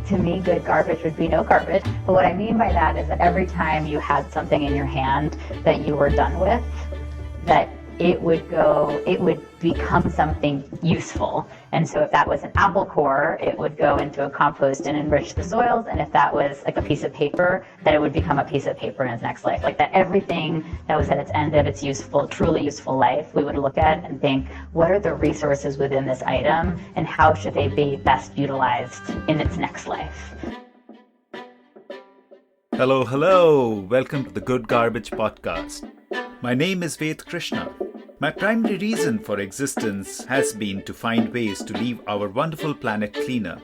to me, good garbage would be no garbage. But what I mean by that is that every time you had something in your hand that you were done with, that it would become something useful. And so if that was an apple core, it would go into a compost and enrich the soils. And if that was like a piece of paper, then it would become a piece of paper in its next life. Like that everything that was at its end of its truly useful life, we would look at and think, what are the resources within this item and how should they be best utilized in its next life? Hello. Welcome to the Good Garbage Podcast. My name is Ved Krishna. My primary reason for existence has been to find ways to leave our wonderful planet cleaner.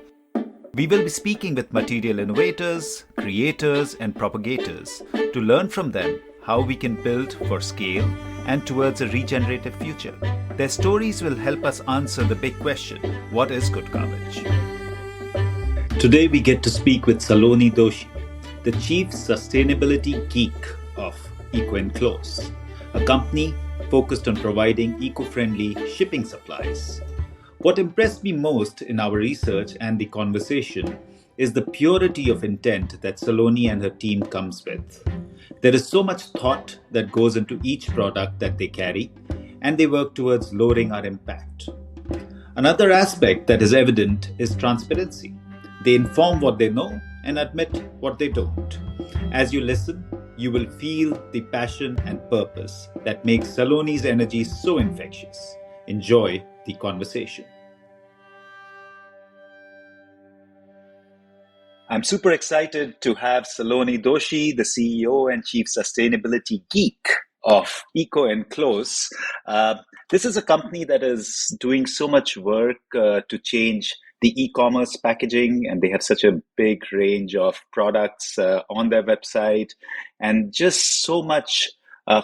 We will be speaking with material innovators, creators, and propagators to learn from them how we can build for scale and towards a regenerative future. Their stories will help us answer the big question, what is good garbage? Today we get to speak with Saloni Doshi, the Chief Sustainability Geek of EcoEnclose, a company focused on providing eco-friendly shipping supplies. What impressed me most in our research and the conversation is the purity of intent that Saloni and her team comes with. There is so much thought that goes into each product that they carry, and they work towards lowering our impact. Another aspect that is evident is transparency. They inform what they know and admit what they don't. As you listen, you will feel the passion and purpose that makes Saloni's energy so infectious. Enjoy the conversation. I'm super excited to have Saloni Doshi, the CEO and Chief Sustainability Geek of EcoEnclose. This is a company that is doing so much work to change the e-commerce packaging, and they have such a big range of products on their website, and just so much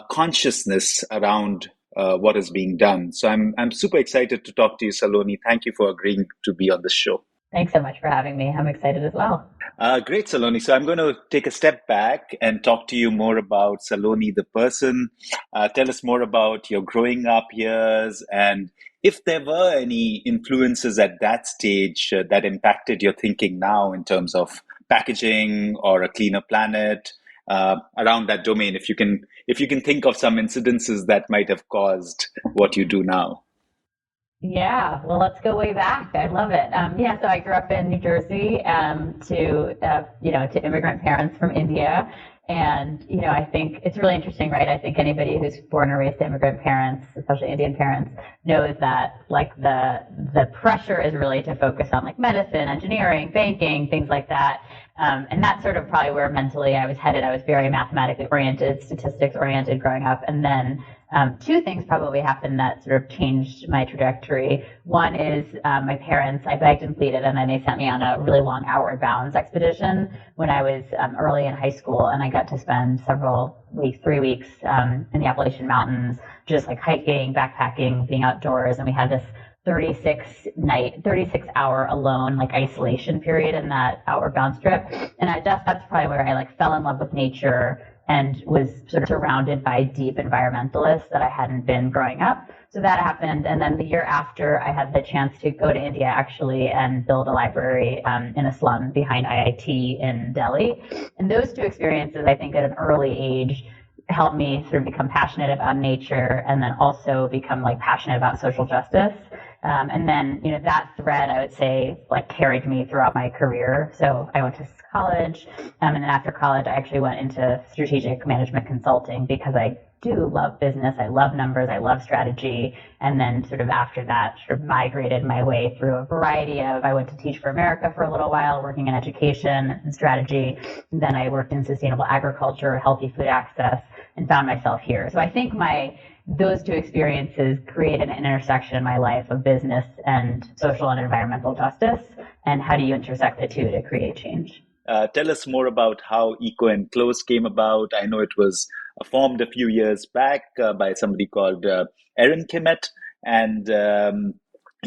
consciousness around what is being done. So I'm super excited to talk to you, Saloni. Thank you for agreeing to be on the show. Thanks so much for having me. I'm excited as well. Great, Saloni. So I'm going to take a step back and talk to you more about Saloni, the person. Tell us more about your growing up years and if there were any influences at that stage that impacted your thinking now in terms of packaging or a cleaner planet around that domain. If you can think of some incidences that might have caused what you do now. Yeah, well, let's go way back. I love it. So I grew up in New Jersey to immigrant parents from India. And, I think it's really interesting, right? I think anybody who's born or raised to immigrant parents, especially Indian parents, knows that like the pressure is really to focus on like medicine, engineering, banking, things like that. And that's sort of probably where mentally I was headed. I was very mathematically oriented, statistics oriented growing up. And then two things probably happened that sort of changed my trajectory. One is my parents, I begged and pleaded, and then they sent me on a really long outward bounds expedition when I was early in high school, and I got to spend several weeks, 3 weeks in the Appalachian Mountains, just like hiking, backpacking, being outdoors, and we had this 36 hour alone, like isolation period in that outward bounds trip. And that's probably where I like fell in love with nature and was sort of surrounded by deep environmentalists that I hadn't been growing up. So that happened. And then the year after, I had the chance to go to India actually and build a library in a slum behind IIT in Delhi. And those two experiences, I think at an early age, helped me sort of become passionate about nature and then also become like passionate about social justice. And then, that thread, I would say, like carried me throughout my career. So I went to college, and then after college, I actually went into strategic management consulting because I do love business. I love numbers. I love strategy. And then sort of after that, sort of migrated my way through a variety of, I went to Teach for America for a little while, working in education and strategy. And then I worked in sustainable agriculture, healthy food access, and found myself here. So I think those two experiences created an intersection in my life of business and social and environmental justice. And how do you intersect the two to create change? Tell us more about how EcoEnclose came about. I know it was formed a few years back by somebody called Erin Kimmett. And,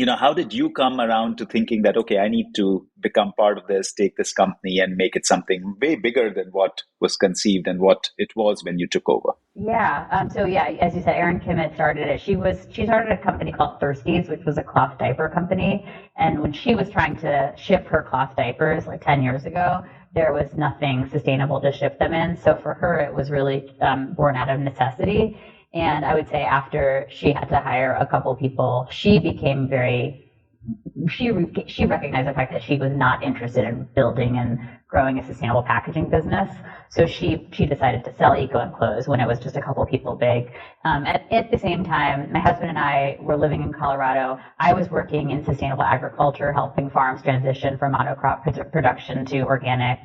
how did you come around to thinking that, okay, I need to become part of this, take this company and make it something way bigger than what was conceived and what it was when you took over? Yeah. As you said, Erin Kim had started it. She started a company called Thirsties, which was a cloth diaper company. And when she was trying to ship her cloth diapers like 10 years ago, there was nothing sustainable to ship them in. So for her, it was really born out of necessity. And I would say after she had to hire a couple people, she became she recognized the fact that she was not interested in building and growing a sustainable packaging business. So she decided to sell EcoEnclose when it was just a couple people big. At the same time, my husband and I were living in Colorado. I was working in sustainable agriculture, helping farms transition from monocrop production to organic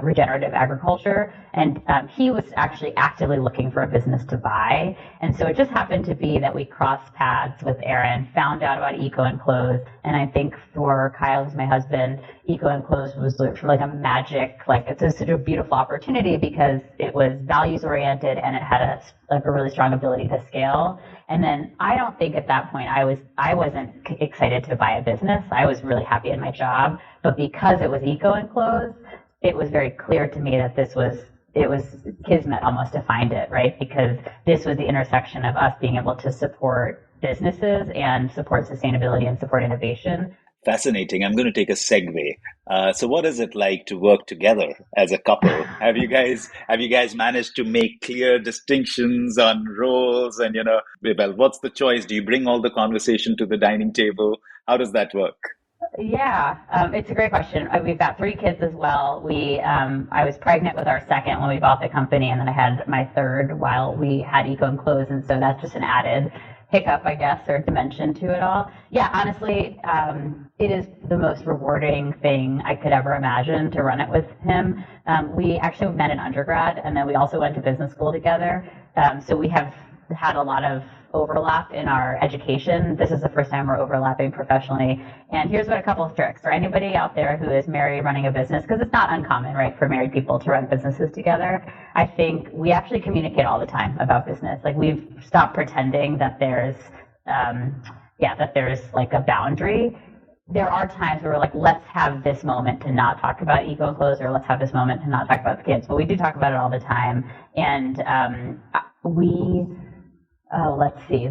regenerative agriculture. And he was actually actively looking for a business to buy. And so it just happened to be that we crossed paths with Erin, found out about EcoEnclose. And I think for Kyle, who's my husband, EcoEnclose was like a magic, like it's such a beautiful opportunity because it was values oriented and it had a really strong ability to scale. And then I don't think at that point I wasn't excited to buy a business. I was really happy in my job, but because it was EcoEnclose, it was very clear to me that it was kismet almost to find it, right? Because this was the intersection of us being able to support businesses and support sustainability and support innovation. Fascinating. I'm going to take a segue. So what is it like to work together as a couple? Have you guys managed to make clear distinctions on roles and, well, what's the choice? Do you bring all the conversation to the dining table? How does that work? Yeah, it's a great question. We've got 3 kids as well. I was pregnant with our second when we bought the company, and then I had my third while we had EcoEnclose, and so that's just an added hiccup, I guess, or dimension to it all. Yeah, honestly, it is the most rewarding thing I could ever imagine to run it with him. We actually met in undergrad, and then we also went to business school together. So we have had a lot of overlap in our education. This is the first time we're overlapping professionally. And here's what a couple of tricks for anybody out there who is married running a business, because it's not uncommon, right, for married people to run businesses together. I think we actually communicate all the time about business. Like we've stopped pretending that there's like a boundary. There are times where we're like, let's have this moment to not talk about EcoEnclose, or let's have this moment to not talk about the kids. But we do talk about it all the time. And let's see.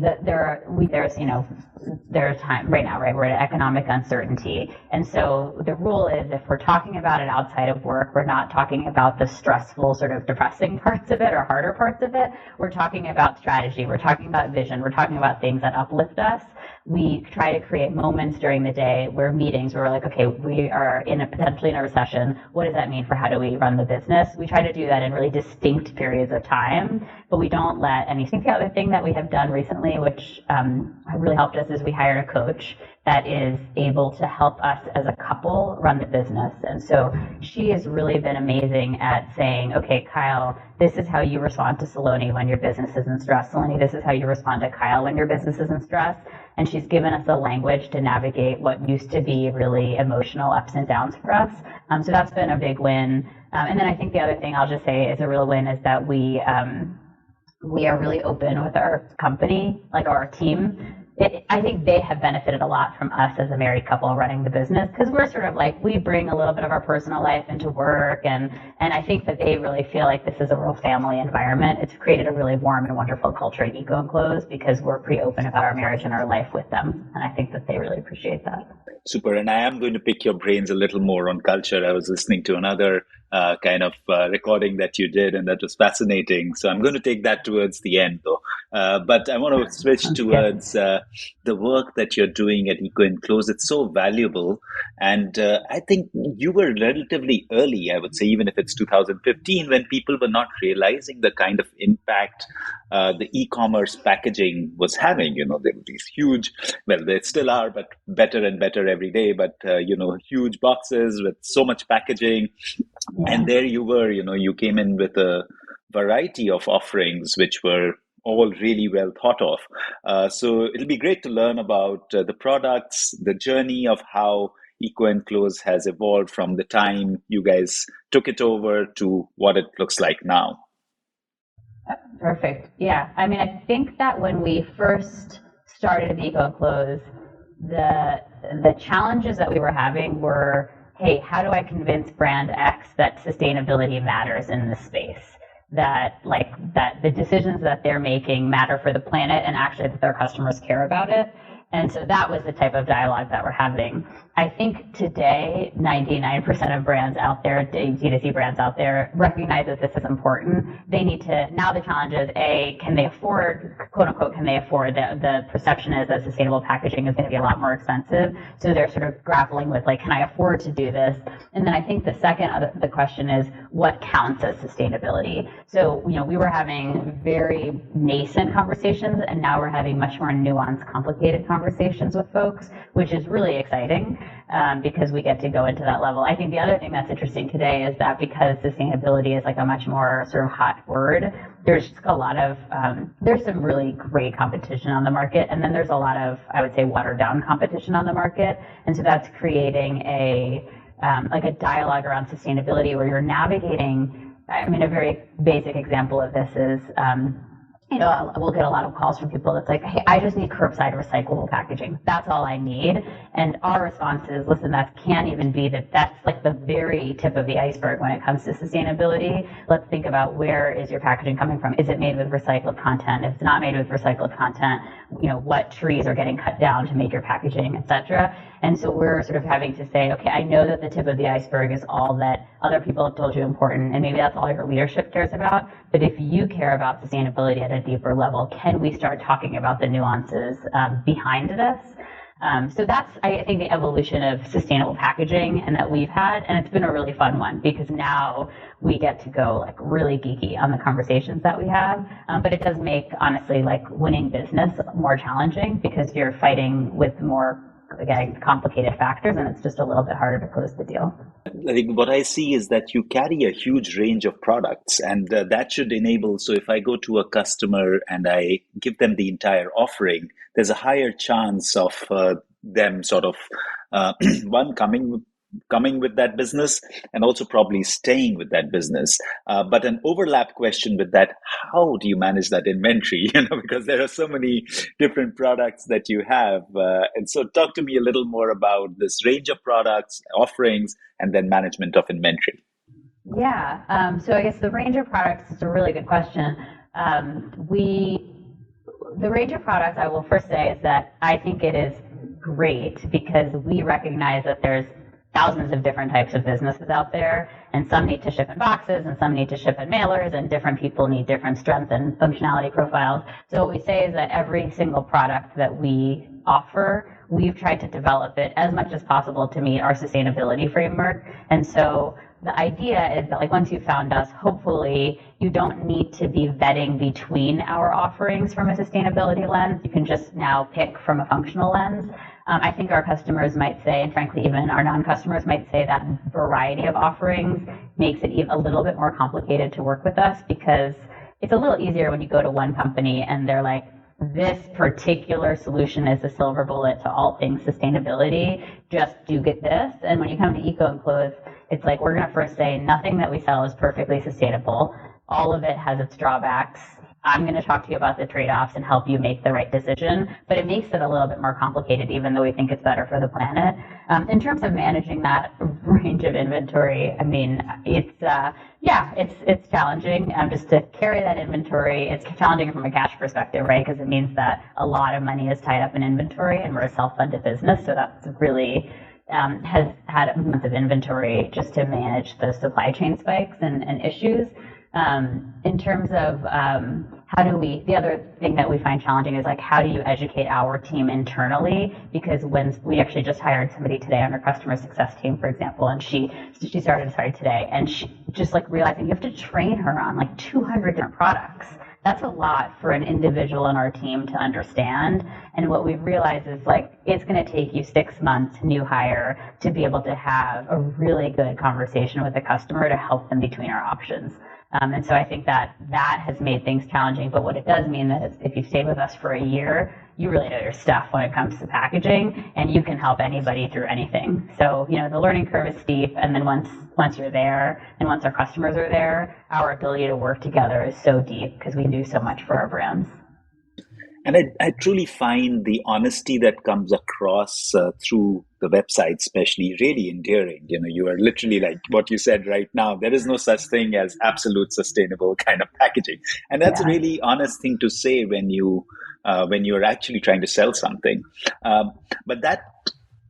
There's time right now, right? We're at economic uncertainty. And so the rule is if we're talking about it outside of work, we're not talking about the stressful, sort of depressing parts of it or harder parts of it. We're talking about strategy. We're talking about vision. We're talking about things that uplift us. We try to create moments during the day where we're like, okay, we are potentially in a recession. What does that mean for how do we run the business? We try to do that in really distinct periods of time, but we don't let any. I think the other thing that we have done recently, which really helped us, is we hired a coach that is able to help us as a couple run the business. And so she has really been amazing at saying, okay, Kyle, this is how you respond to Saloni when your business is in stress. Saloni, this is how you respond to Kyle when your business is in stress. And she's given us a language to navigate what used to be really emotional ups and downs for us. So that's been a big win. And then I think the other thing I'll just say is a real win is that we are really open with our company, like our team. I think they have benefited a lot from us as a married couple running the business, because we're sort of like, we bring a little bit of our personal life into work, and I think that they really feel like this is a real family environment. It's created a really warm and wonderful culture at EcoEnclose because we're pretty open about our marriage and our life with them, and I think that they really appreciate that. Super. And I am going to pick your brains a little more on culture. I was listening to another recording that you did, and that was fascinating. So I'm going to take that towards the end, though. But I want to switch towards the work that you're doing at EcoEnclose. It's so valuable. And I think you were relatively early, I would say, even if it's 2015, when people were not realizing the kind of impact the e-commerce packaging was having. There were these huge, well, they still are, but better and better every day, but, huge boxes with so much packaging. Yeah. And there you were, you came in with a variety of offerings, which were all really well thought of. So it'll be great to learn about the products, the journey of how EcoEnclose has evolved from the time you guys took it over to what it looks like now. Perfect. Yeah. I mean, I think that when we first started the EcoEnclose, the challenges that we were having were, hey, how do I convince brand X that sustainability matters in this space? That the decisions that they're making matter for the planet and actually that their customers care about it. And so that was the type of dialogue that we're having. I think today, 99% of brands out there, D2C brands out there, recognize that this is important. They need to, now the challenge is, A, can they afford, quote unquote, can they afford, the perception is that sustainable packaging is going to be a lot more expensive. So they're sort of grappling with, like, can I afford to do this? And then I think the second, the question is, what counts as sustainability? So, we were having very nascent conversations, and now we're having much more nuanced, complicated conversations with folks, which is really exciting. Because we get to go into that level. I think the other thing that's interesting today is that because sustainability is like a much more sort of hot word, there's a lot of, there's some really great competition on the market, and then there's a lot of, I would say, watered down competition on the market. And so that's creating a dialogue around sustainability where you're navigating. I mean, a very basic example of this is, we'll get a lot of calls from people that's like, hey, I just need curbside recyclable packaging. That's all I need. And our response is, listen, that can't even be that's like the very tip of the iceberg when it comes to sustainability. Let's think about, where is your packaging coming from? Is it made with recycled content? If it's not made with recycled content, what trees are getting cut down to make your packaging, et cetera. And so we're sort of having to say, okay, I know that the tip of the iceberg is all that other people have told you important, and maybe that's all your leadership cares about. But if you care about sustainability at a deeper level, can we start talking about the nuances behind this? So that's, I think, the evolution of sustainable packaging and that we've had, and it's been a really fun one because now we get to go like really geeky on the conversations that we have. But it does make, honestly, like winning business more challenging because you're fighting with more, again, complicated factors, and it's just a little bit harder to close the deal. I think what I see is that you carry a huge range of products, and that should enable. So if I go to a customer and I give them the entire offering, there's a higher chance of them sort of one coming with that business and also probably staying with that business. But an overlap question with that, how do you manage that inventory? Because there are so many different products that you have. And so talk to me a little more about this range of products, offerings, and then management of inventory. Yeah. So I guess the range of products is a really good question. The range of products, I will first say, is that I think it is great because we recognize that there's thousands of different types of businesses out there, and some need to ship in boxes and some need to ship in mailers, and different people need different strength and functionality profiles. So what we say is that every single product that we offer, we've tried to develop it as much as possible to meet our sustainability framework. And so the idea is that, like, once you've found us, hopefully you don't need to be vetting between our offerings from a sustainability lens. You can just now pick from a functional lens. I think our customers might say, and frankly, even our non-customers might say, that variety of offerings makes it a little bit more complicated to work with us because it's a little easier when you go to one company and they're like, this particular solution is the silver bullet to all things sustainability. Just do get this. And when you come to EcoEnclose, it's like, we're going to first say nothing that we sell is perfectly sustainable. All of it has its drawbacks. I'm going to talk to you about the trade-offs and help you make the right decision, but it makes it a little bit more complicated, even though we think it's better for the planet. In terms of managing that range of inventory, I mean, it's challenging just to carry that inventory. It's challenging from a cash perspective, right? Because it means that a lot of money is tied up in inventory, and we're a self-funded business, so that's really has had months of inventory just to manage the supply chain spikes and issues. In terms of the other thing that we find challenging is, like, how do you educate our team internally? Because when we actually just hired somebody today on our customer success team, for example, and she started today, and she just, like, realizing you have to train her on like 200 different products. That's a lot for an individual on our team to understand. And what we've realized is, like, it's going to take you 6 months, new hire, to be able to have a really good conversation with the customer to help them between our options. And so I think that has made things challenging. But what it does mean that if you've stayed with us for a year, you really know your stuff when it comes to packaging, and you can help anybody through anything. So, the learning curve is steep, and then once you're there, and once our customers are there, our ability to work together is so deep because we do so much for our brands. And I truly find the honesty that comes across through the website, especially, really endearing. You are literally like what you said right now. There is no such thing as absolute sustainable kind of packaging, and that's a Yeah. really honest thing to say when you're actually trying to sell something. Um, but that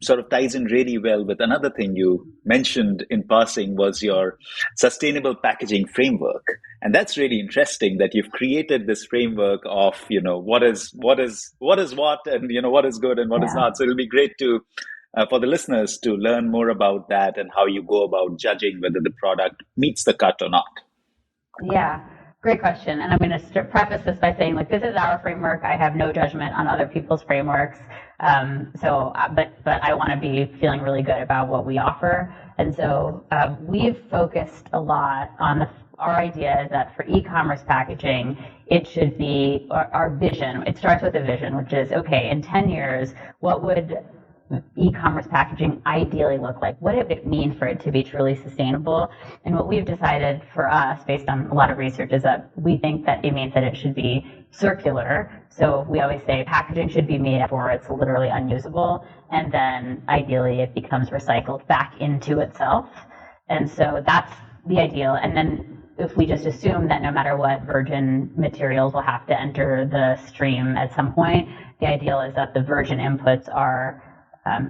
sort of ties in really well with another thing you mentioned in passing was your sustainable packaging framework. And that's really interesting that you've created this framework of what and what is good and what is Yeah. not. So it'll be great to for the listeners to learn more about that and how you go about judging whether the product meets the cut or not. Yeah, great question. And I'm going to preface this by saying, like, this is our framework. I have no judgment on other people's frameworks. But I want to be feeling really good about what we offer. And so we've focused a lot on our idea is that for e-commerce packaging, it should be our vision. It starts with a vision, which is, okay, in 10 years, what would e-commerce packaging ideally look like? What would it mean for it to be truly sustainable? And what we've decided for us, based on a lot of research, is that we think that it means that it should be circular. So we always say packaging should be made before it's literally unusable, and then ideally it becomes recycled back into itself. And so that's the ideal. And then if we just assume that no matter what, virgin materials will have to enter the stream at some point, the ideal is that the virgin inputs are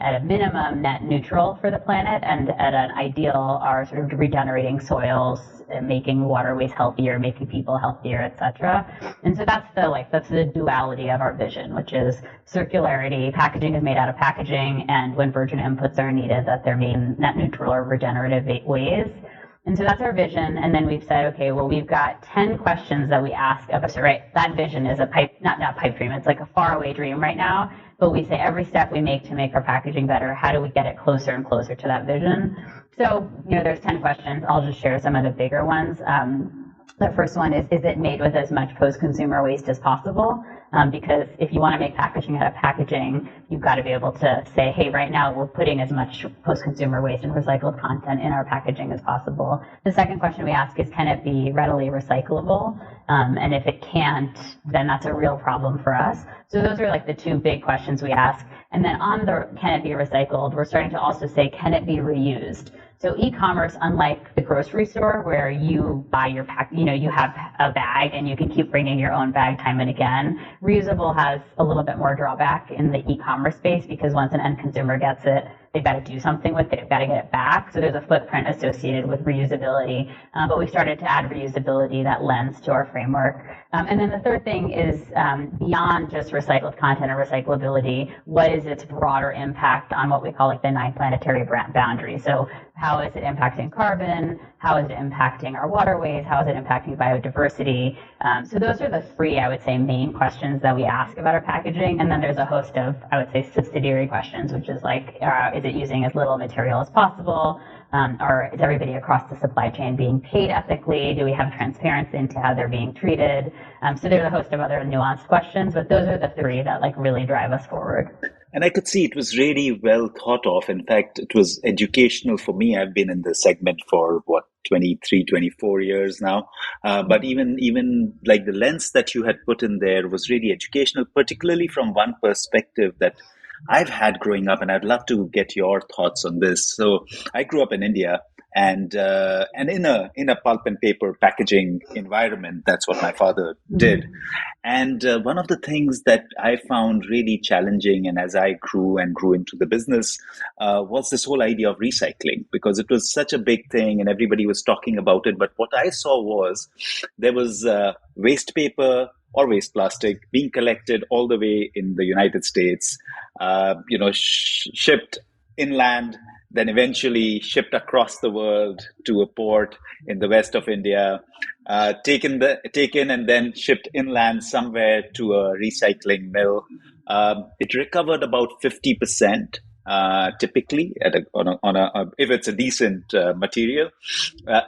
at a minimum net neutral for the planet, and at an ideal are sort of regenerating soils, making waterways healthier, making people healthier, etc. And so that's the duality of our vision, which is circularity. Packaging is made out of packaging, and when virgin inputs are needed, that they're made in net neutral or regenerative ways. And so that's our vision. And then we've said, okay, well, we've got 10 questions that we ask of us, right? That vision is a not pipe dream. It's like a faraway dream right now. But we say every step we make to make our packaging better, how do we get it closer and closer to that vision? So, there's 10 questions. I'll just share some of the bigger ones. The first one is it made with as much post-consumer waste as possible? Because if you want to make packaging out of packaging, you've got to be able to say, hey, right now we're putting as much post-consumer waste and recycled content in our packaging as possible. The second question we ask is, can it be readily recyclable? And if it can't, then that's a real problem for us. So those are like the two big questions we ask. And then on the can it be recycled, we're starting to also say, can it be reused? So e-commerce, unlike the grocery store where you buy your pack, you have a bag and you can keep bringing your own bag time and again, reusable has a little bit more drawback in the e-commerce space because once an end consumer gets it, they've got to do something with it, they've got to get it back. So there's a footprint associated with reusability. But we started to add reusability, that lens to our framework. And then the third thing is beyond just recycled content or recyclability, what is its broader impact on what we call like the 9 planetary boundaries? So how is it impacting carbon? How is it impacting our waterways? How is it impacting biodiversity? So those are the 3, I would say, main questions that we ask about our packaging. And then there's a host of, I would say, subsidiary questions, which is like, is it using as little material as possible? Or is everybody across the supply chain being paid ethically? Do we have transparency into how they're being treated? So there's a host of other nuanced questions, but those are the 3 that like really drive us forward. And I could see it was really well thought of. In fact, it was educational for me. I've been in this segment for 23, 24 years now. But even like the lens that you had put in there was really educational, particularly from one perspective that I've had growing up, and I'd love to get your thoughts on this. So I grew up in India, and in a pulp and paper packaging environment. That's what my father did. And one of the things that I found really challenging, and as I grew into the business, was this whole idea of recycling, because it was such a big thing and everybody was talking about it. But what I saw was there was waste paper or waste plastic being collected all the way in the United States, shipped inland, then eventually shipped across the world to a port in the west of India, taken and then shipped inland somewhere to a recycling mill. It recovered about 50%. Typically, if it's a decent material,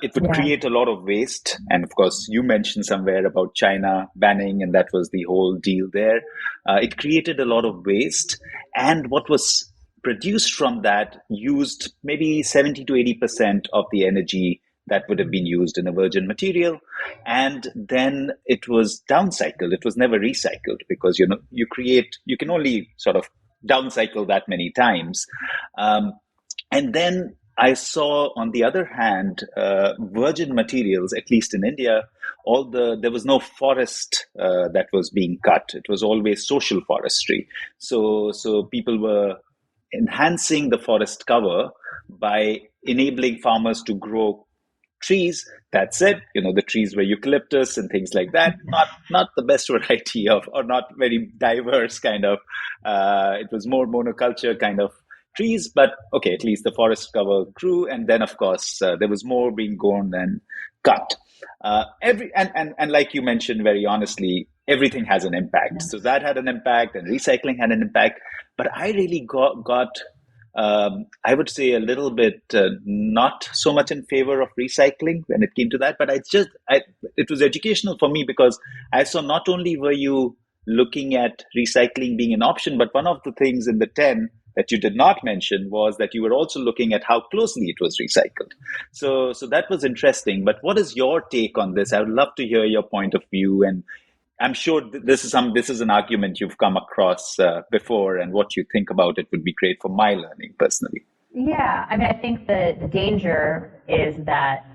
it would create a lot of waste. And of course, you mentioned somewhere about China banning, and that was the whole deal there. It created a lot of waste, and what was produced from that used maybe 70 to 80% of the energy that would have been used in a virgin material. and then it was downcycled. It was never recycled because you can only sort of downcycle that many times. And then I saw, on the other hand, virgin materials, at least in India, there was no forest that was being cut. It was always social forestry. So people were enhancing the forest cover by enabling farmers to grow trees. That's it. The trees were eucalyptus and things like that. Not the best variety of, or not very diverse kind of. It was more monoculture kind of trees, but okay, at least the forest cover grew, and then of course there was more being grown than cut. And like you mentioned very honestly, everything has an impact. So that had an impact, and recycling had an impact. But I really got I would say a little bit not so much in favor of recycling when it came to that. But it was educational for me, because I saw not only were you looking at recycling being an option, but one of the things in the 10 that you did not mention was that you were also looking at how closely it was recycled. So that was interesting. But what is your take on this? I would love to hear your point of view, and I'm sure this is an argument you've come across before, and what you think about it would be great for my learning personally. Yeah, I mean, I think the danger is that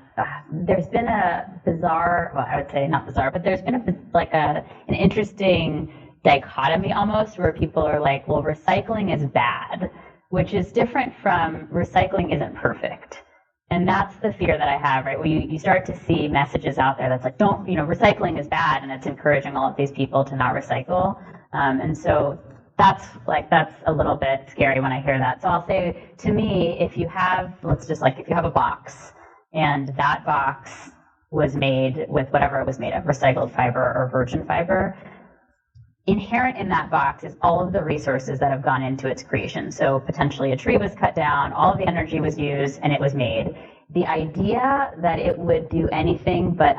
there's been a bizarre, well, I would say not bizarre, but there's been an interesting dichotomy almost, where people are like, well, recycling is bad, which is different from recycling isn't perfect. And that's the fear that I have, right? Where you start to see messages out there that's like, recycling is bad, and it's encouraging all of these people to not recycle. And so that's a little bit scary when I hear that. So I'll say, to me, if you have a box, and that box was made with whatever it was made of, recycled fiber or virgin fiber, inherent in that box is all of the resources that have gone into its creation. So potentially a tree was cut down, all of the energy was used, and it was made. The idea that it would do anything but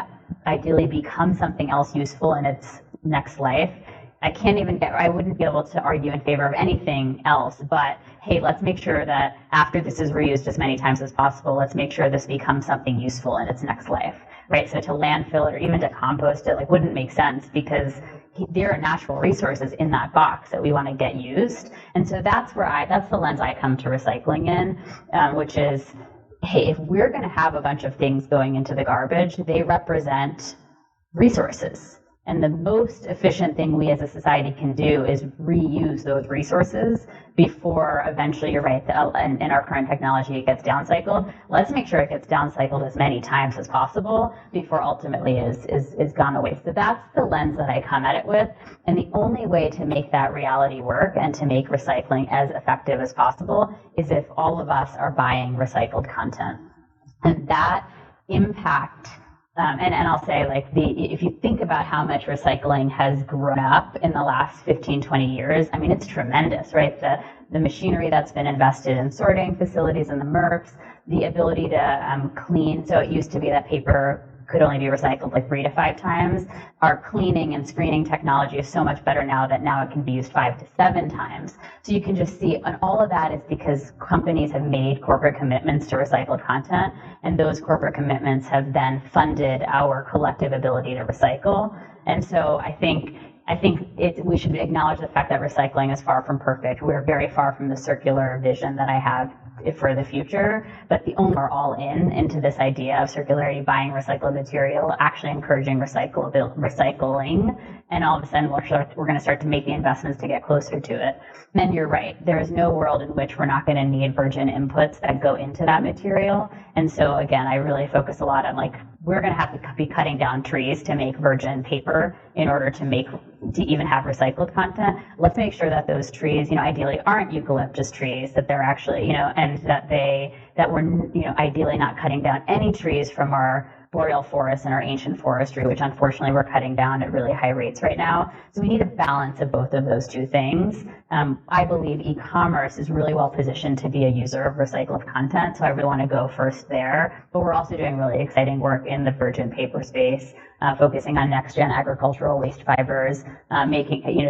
ideally become something else useful in its next life, I wouldn't be able to argue in favor of anything else but, hey, let's make sure that after this is reused as many times as possible, let's make sure this becomes something useful in its next life, right? So to landfill it or even to compost it, wouldn't make sense, because there are natural resources in that box that we want to get used. And so that's the lens I come to recycling in, which is, hey, if we're going to have a bunch of things going into the garbage, they represent resources. And the most efficient thing we as a society can do is reuse those resources before eventually, you're right, in our current technology, it gets downcycled. Let's make sure it gets downcycled as many times as possible before ultimately is gone away. So that's the lens that I come at it with. And the only way to make that reality work and to make recycling as effective as possible is if all of us are buying recycled content. And that impact, and I'll say, if you think about how much recycling has grown up in the last 15, 20 years, I mean, it's tremendous, right? The machinery that's been invested in sorting facilities and the MRFs, the ability to clean. So it used to be that paper could only be recycled 3 to 5 times. Our cleaning and screening technology is so much better now that now it can be used 5 to 7 times. So you can just see, and all of that is because companies have made corporate commitments to recycled content, and those corporate commitments have then funded our collective ability to recycle. And so I think we should acknowledge the fact that recycling is far from perfect. We're very far from the circular vision that I have for the future, but the only are all into this idea of circularity, buying recycled material, actually encouraging recycling, and all of a sudden we're going to start to make the investments to get closer to it. And you're right, there is no world in which we're not going to need virgin inputs that go into that material. And so again, I really focus a lot on we're going to have to be cutting down trees to make virgin paper in order to even have recycled content. Let's make sure that those trees, ideally aren't eucalyptus trees, that they're actually, and that we're, ideally not cutting down any trees from our boreal forests and our ancient forestry, which unfortunately we're cutting down at really high rates right now. So we need a balance of both of those two things. I believe e-commerce is really well positioned to be a user of recycled content, so I really want to go first there. But we're also doing really exciting work in the virgin paper space, focusing on next-gen agricultural waste fibers,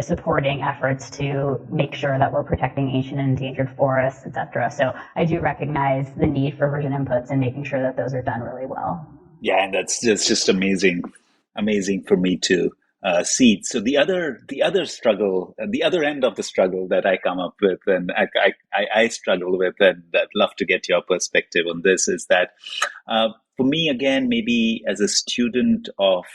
supporting efforts to make sure that we're protecting ancient and endangered forests, et cetera. So I do recognize the need for virgin inputs and making sure that those are done really well. Yeah, and that's just amazing, amazing for me to see. So the other struggle, the other end of the struggle that I come up with, and I struggle with, and I'd love to get your perspective on this, is that for me again, maybe as a student of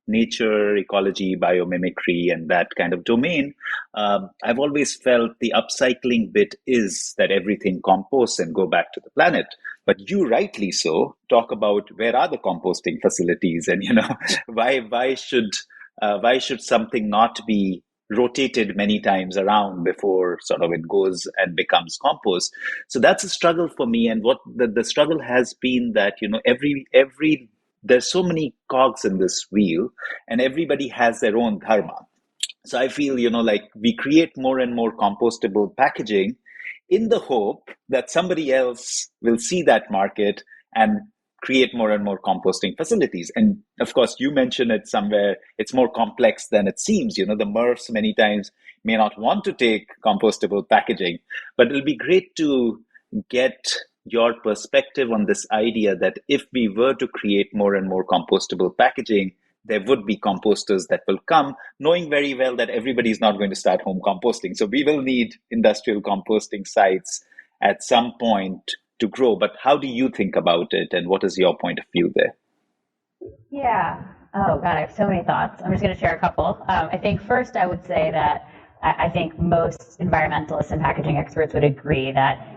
nature, ecology, biomimicry, and that kind of domain, I've always felt the upcycling bit is that everything composts and go back to the planet. But you rightly so talk about where are the composting facilities, and why should something not be rotated many times around before sort of it goes and becomes compost. So that's a struggle for me, and what the struggle has been that every there's so many cogs in this wheel, and everybody has their own dharma. So I feel, like we create more and more compostable packaging in the hope that somebody else will see that market and create more and more composting facilities. And of course, you mentioned it somewhere, it's more complex than it seems. The MRFs many times may not want to take compostable packaging, but it'll be great to get your perspective on this idea that if we were to create more and more compostable packaging, there would be composters that will come, knowing very well that everybody is not going to start home composting. So we will need industrial composting sites at some point to grow. But how do you think about it, and what is your point of view there? Yeah. Oh, God, I have so many thoughts. I'm just going to share a couple. I think first I would say that I think most environmentalists and packaging experts would agree that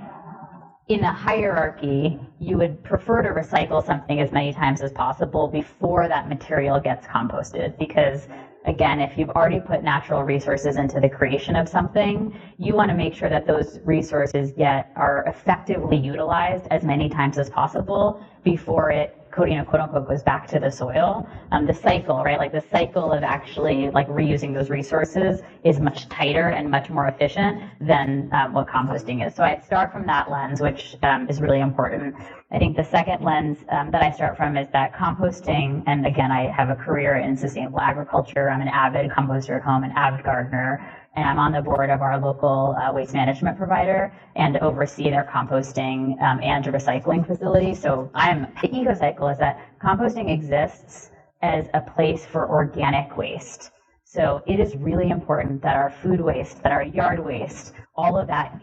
in a hierarchy, you would prefer to recycle something as many times as possible before that material gets composted. Because again, if you've already put natural resources into the creation of something, you want to make sure that those resources are effectively utilized as many times as possible before it quote unquote goes back to the soil. The cycle, right? Like the cycle of actually like reusing those resources is much tighter and much more efficient than what composting is. So I start from that lens, which is really important. I think the second lens that I start from is that composting, and again, I have a career in sustainable agriculture. I'm an avid composter at home, an avid gardener, and I'm on the board of our local waste management provider and oversee their composting and recycling facility. So EcoCycle is that composting exists as a place for organic waste. So it is really important that our food waste, that our yard waste, all of that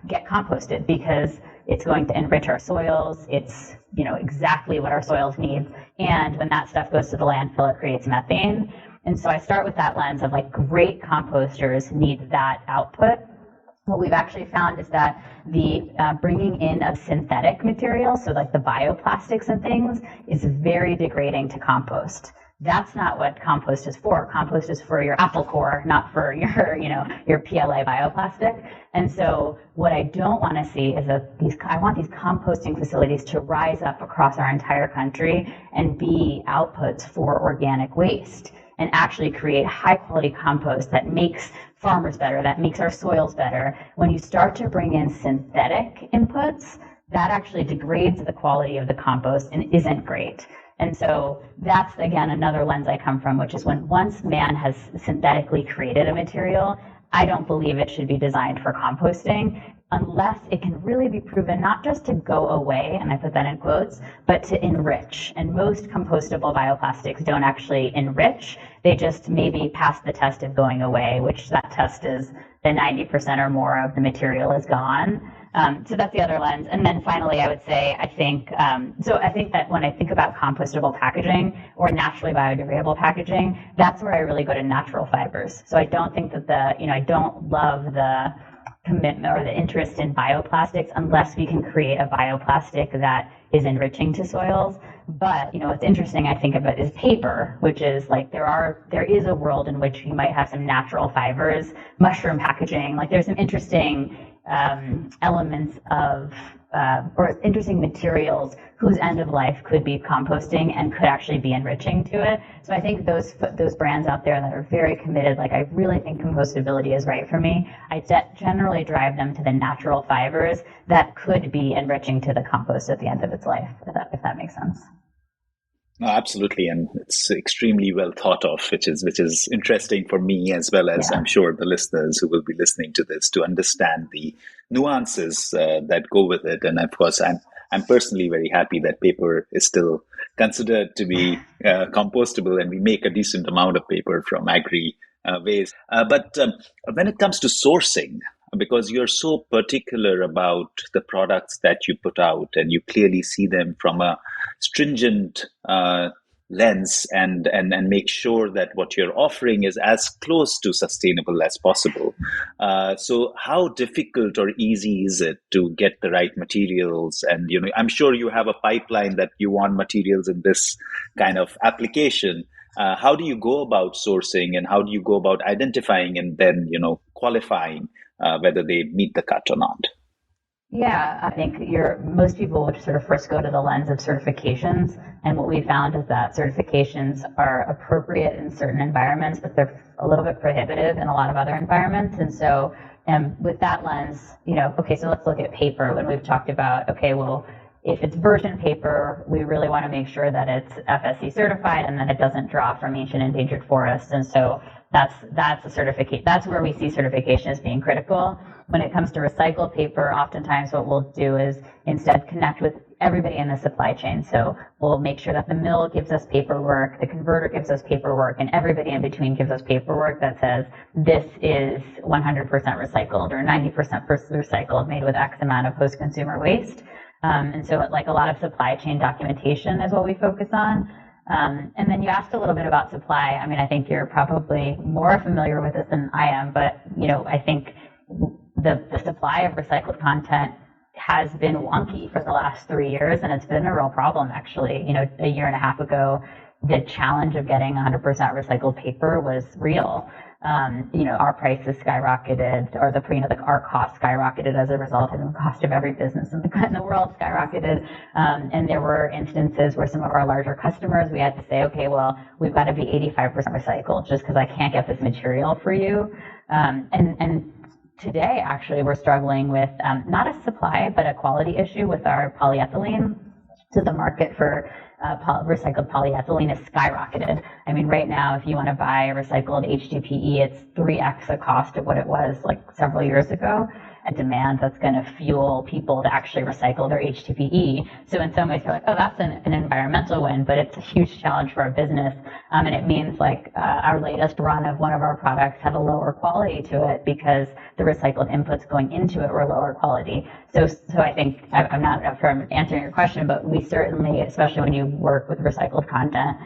get composted, because it's going to enrich our soils. It's exactly what our soils need. And when that stuff goes to the landfill, it creates methane. And so I start with that lens of like great composters need that output. What we've actually found is that the bringing in of synthetic materials, so like the bioplastics and things, is very degrading to compost. That's not what compost is for. Compost is for your apple core, not for your PLA bioplastic. And so what I don't want to see is I want these composting facilities to rise up across our entire country and be outputs for organic waste, and actually create high quality compost that makes farmers better, that makes our soils better. When you start to bring in synthetic inputs, that actually degrades the quality of the compost and isn't great. And so that's, again, another lens I come from, which is once man has synthetically created a material, I don't believe it should be designed for composting unless it can really be proven not just to go away, and I put that in quotes, but to enrich. And most compostable bioplastics don't actually enrich. They just maybe pass the test of going away, which that test is the 90% or more of the material is gone. So that's the other lens. And then finally, I would say, I think that when I think about compostable packaging or naturally biodegradable packaging, that's where I really go to natural fibers. So I don't think that I don't love the commitment or the interest in bioplastics unless we can create a bioplastic that is enriching to soils. But what's interesting, I think, about is paper, which is like there is a world in which you might have some natural fibers, mushroom packaging. Like there's some interesting elements of or interesting materials whose end of life could be composting and could actually be enriching to it. So I think those brands out there that are very committed, like I really think compostability is right for me, I generally drive them to the natural fibers that could be enriching to the compost at the end of its life, if that makes sense. No, absolutely, and it's extremely well thought of, which is interesting for me as well as I'm sure the listeners who will be listening to this to understand the nuances that go with it. And of course, I'm personally very happy that paper is still considered to be compostable, and we make a decent amount of paper from agri waste. But when it comes to sourcing, because you're so particular about the products that you put out and you clearly see them from a stringent lens and make sure that what you're offering is as close to sustainable as possible. So how difficult or easy is it to get the right materials? And I'm sure you have a pipeline that you want materials in this kind of application. How do you go about sourcing, and how do you go about identifying and then qualifying whether they meet the cut or not? Yeah, I think most people would sort of first go to the lens of certifications. And what we found is that certifications are appropriate in certain environments, but they're a little bit prohibitive in a lot of other environments. And so with that lens, okay, so let's look at paper. When we've talked about, okay, well, if it's virgin paper, we really want to make sure that it's FSC certified and that it doesn't draw from ancient endangered forests. And so that's a certificate. That's where we see certification as being critical. When it comes to recycled paper, oftentimes what we'll do is instead connect with everybody in the supply chain. So we'll make sure that the mill gives us paperwork, the converter gives us paperwork, and everybody in between gives us paperwork that says this is 100% recycled or 90% recycled, made with X amount of post-consumer waste. And so like a lot of supply chain documentation is what we focus on. And then you asked a little bit about supply. I mean, I think you're probably more familiar with this than I am, but I think the supply of recycled content has been wonky for the last 3 years, and it's been a real problem, actually. A year and a half ago, the challenge of getting 100% recycled paper was real. Our prices skyrocketed, or our costs skyrocketed as a result of the cost of every business in the world skyrocketed. And there were instances where some of our larger customers, we had to say, okay, well, we've got to be 85% recycled just because I can't get this material for you. And today, actually, we're struggling with not a supply, but a quality issue with our polyethylene. So the market for recycled polyethylene is skyrocketed. I mean, right now, if you want to buy recycled HDPE, it's 3x the cost of what it was like several years ago. A demand that's going to fuel people to actually recycle their HDPE. So in some ways, you're like, oh, that's an environmental win, but it's a huge challenge for our business. And it means like our latest run of one of our products had a lower quality to it because the recycled inputs going into it were lower quality. So I think, I'm not from answering your question, but we certainly, especially when you work with recycled content,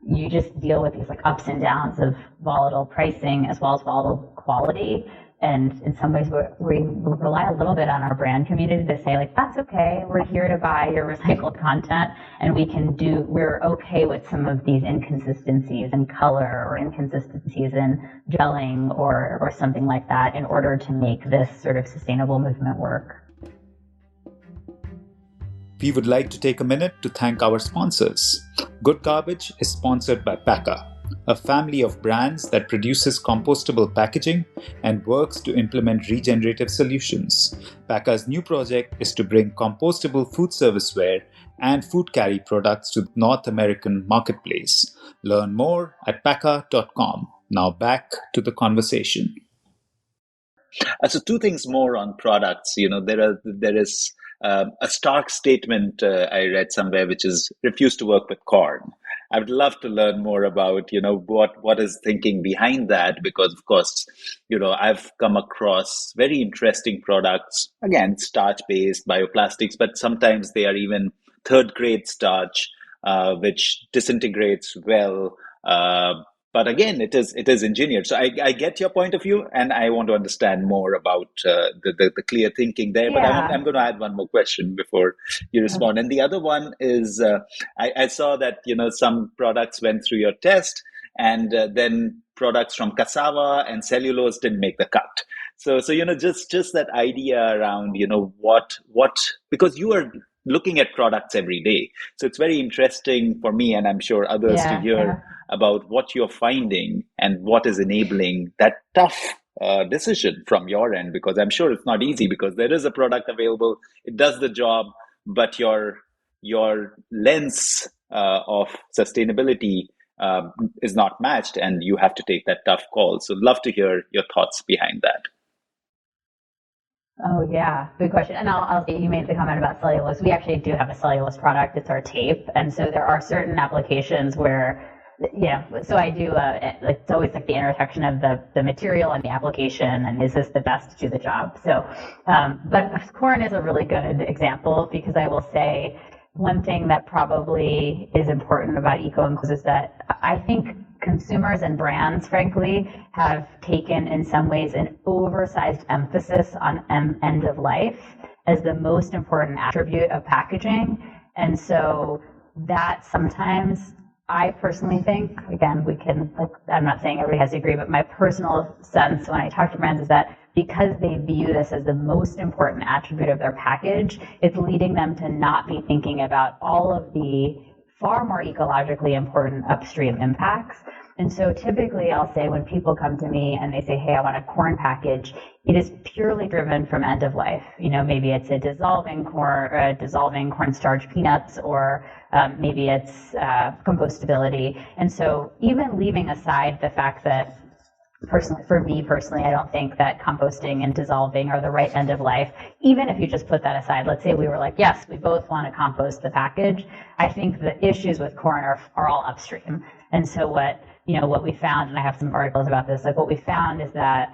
you just deal with these like ups and downs of volatile pricing as well as volatile quality. And in some ways, we rely a little bit on our brand community to say, like, that's okay. We're here to buy your recycled content, and we're okay with some of these inconsistencies in color or inconsistencies in gelling or something like that in order to make this sort of sustainable movement work. We would like to take a minute to thank our sponsors. Good Garbage is sponsored by Paka, a family of brands that produces compostable packaging and works to implement regenerative solutions. Paka's new project is to bring compostable food serviceware and food carry products to the North American marketplace. Learn more at paka.com. Now back to the conversation. So two things more on products. There is a stark statement I read somewhere, which is refuse to work with corn. I would love to learn more about, what is thinking behind that, because of course, I've come across very interesting products, again, starch-based bioplastics, but sometimes they are even third-grade starch, which disintegrates well. But again, it is engineered. So I get your point of view, and I want to understand more about the clear thinking there. But I'm going to add one more question before you respond. And the other one is, I saw that some products went through your test, and then products from cassava and cellulose didn't make the cut. So just that idea around what because you are looking at products every day. So it's very interesting for me, and I'm sure others, to hear about what you're finding and what is enabling that tough decision from your end, because I'm sure it's not easy, because there is a product available, it does the job, but your lens of sustainability is not matched, and you have to take that tough call. So love to hear your thoughts behind that. Oh yeah, good question. And you made the comment about cellulose. We actually do have a cellulose product. It's our tape, and so there are certain applications where, So I do like it's always like the intersection of the material and the application, and is this the best to do the job? So, but corn is a really good example because I will say one thing that probably is important about EcoEnclose is that I think consumers and brands, frankly, have taken in some ways an oversized emphasis on end of life as the most important attribute of packaging. And so that sometimes I personally think, again, I'm not saying everybody has to agree, but my personal sense when I talk to brands is that because they view this as the most important attribute of their package, it's leading them to not be thinking about all of the far more ecologically important upstream impacts. And so typically I'll say when people come to me and they say, hey, I want a corn package, it is purely driven from end of life. Maybe it's a dissolving cornstarch peanuts, or maybe it's compostability. And so even leaving aside the fact that for me personally, I don't think that composting and dissolving are the right end of life. Even if you just put that aside, let's say we were like, yes, we both want to compost the package. I think the issues with corn are all upstream. And so what we found, and I have some articles about this, like what we found is that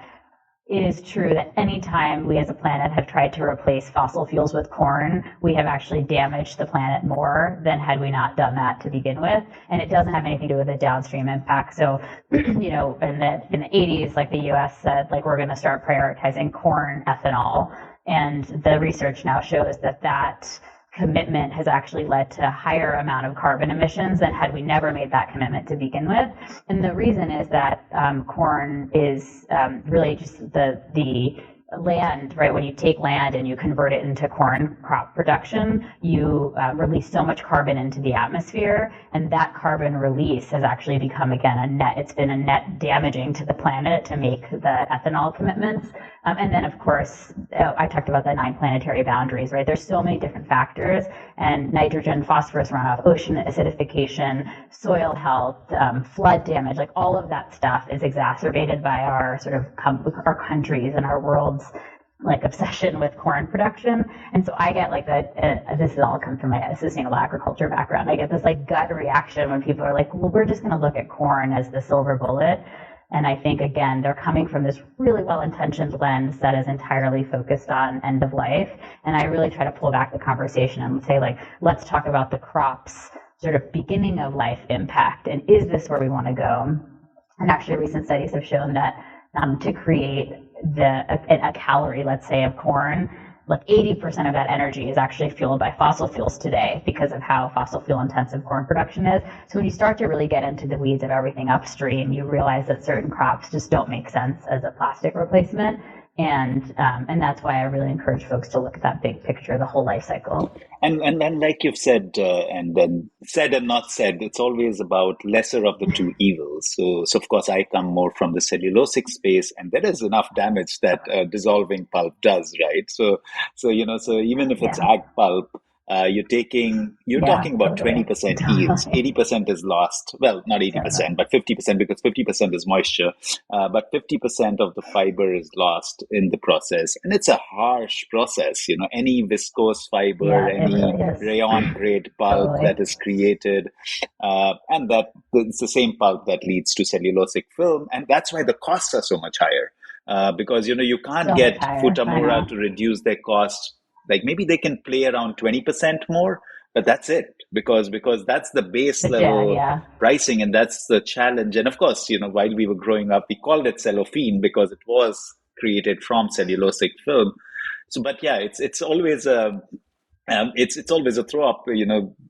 it is true that anytime we as a planet have tried to replace fossil fuels with corn, we have actually damaged the planet more than had we not done that to begin with. And it doesn't have anything to do with the downstream impact. So, in the 80s, like the US said, like we're going to start prioritizing corn ethanol. And the research now shows that commitment has actually led to a higher amount of carbon emissions than had we never made that commitment to begin with. And the reason is that corn is really just the land, right? When you take land and you convert it into corn crop production, you release so much carbon into the atmosphere, and that carbon release has actually become, again, it's been a net damaging to the planet to make the ethanol commitments. And then, of course, I talked about the 9 planetary boundaries, right? There's so many different factors, and nitrogen, phosphorus runoff, ocean acidification, soil health, flood damage, like all of that stuff is exacerbated by our sort of our countries and our world's like obsession with corn production. And so I get like this has all come from my sustainable agriculture background. I get this like gut reaction when people are like, well, we're just going to look at corn as the silver bullet. And I think, again, they're coming from this really well-intentioned lens that is entirely focused on end of life. And I really try to pull back the conversation and say, like, let's talk about the crop's sort of beginning of life impact. And is this where we want to go? And actually, recent studies have shown that to create a calorie, let's say, of corn, like 80% of that energy is actually fueled by fossil fuels today because of how fossil fuel intensive corn production is. So when you start to really get into the weeds of everything upstream, you realize that certain crops just don't make sense as a plastic replacement. And that's why I really encourage folks to look at that big picture, the whole life cycle. And then, like you've said, and then said and not said, it's always about lesser of the two evils. So of course, I come more from the cellulosic space, and there is enough damage that dissolving pulp does, right? So even if it's ag pulp, you're talking about 20% yields. 80% is lost. Well, not 80%, but 50%, because 50% is moisture. But 50% of the fiber is lost in the process. And it's a harsh process. Any viscose fiber, any rayon grade pulp that is created, and that it's the same pulp that leads to cellulosic film. And that's why the costs are so much higher. Because, you can't get Futamura to reduce their costs. Like maybe they can play around 20% more, but that's it, because that's the base level pricing, and that's the challenge. And of course, while we were growing up, we called it cellophane because it was created from cellulosic film. So, but yeah, it's always it's always a throw up.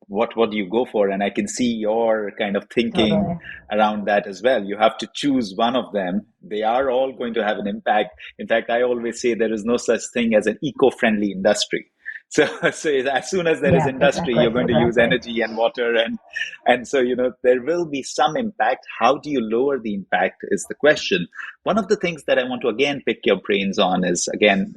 What do you go for? And I can see your kind of thinking around that as well. You have to choose one of them. They are all going to have an impact. In fact, I always say there is no such thing as an eco-friendly industry. So as soon as there is industry, you're going to use energy and water, and so there will be some impact. How do you lower the impact is the question. One of the things that I want to again pick your brains on is, again,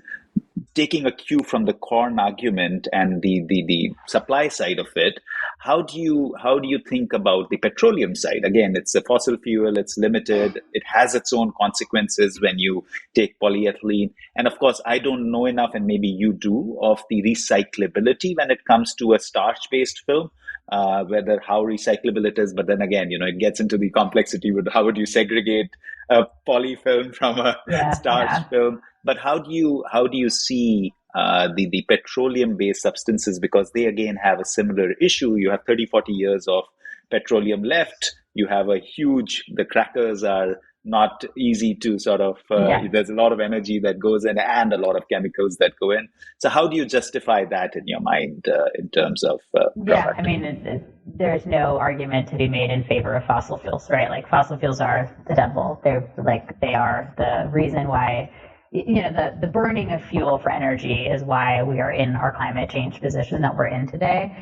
taking a cue from the corn argument and the supply side of it. how do you think about the petroleum side? Again, it's a fossil fuel, it's limited, it has its own consequences when you take polyethylene. And of course, I don't know enough, and maybe you do, of the recyclability when it comes to a starch-based film. Whether how recyclable it is, but then again, it gets into the complexity with how would you segregate a poly film from a Yeah, starch yeah. film. But how do you see the petroleum based substances, because they again have a similar issue. You have 30-40 years of petroleum left. You have the crackers are not easy to sort of, Yeah. there's a lot of energy that goes in and a lot of chemicals that go in. So how do you justify that in your mind in terms of Yeah, I product? mean, there's no argument to be made in favor of fossil fuels, right? Like fossil fuels are the devil. They are the reason why, the burning of fuel for energy is why we are in our climate change position that we're in today.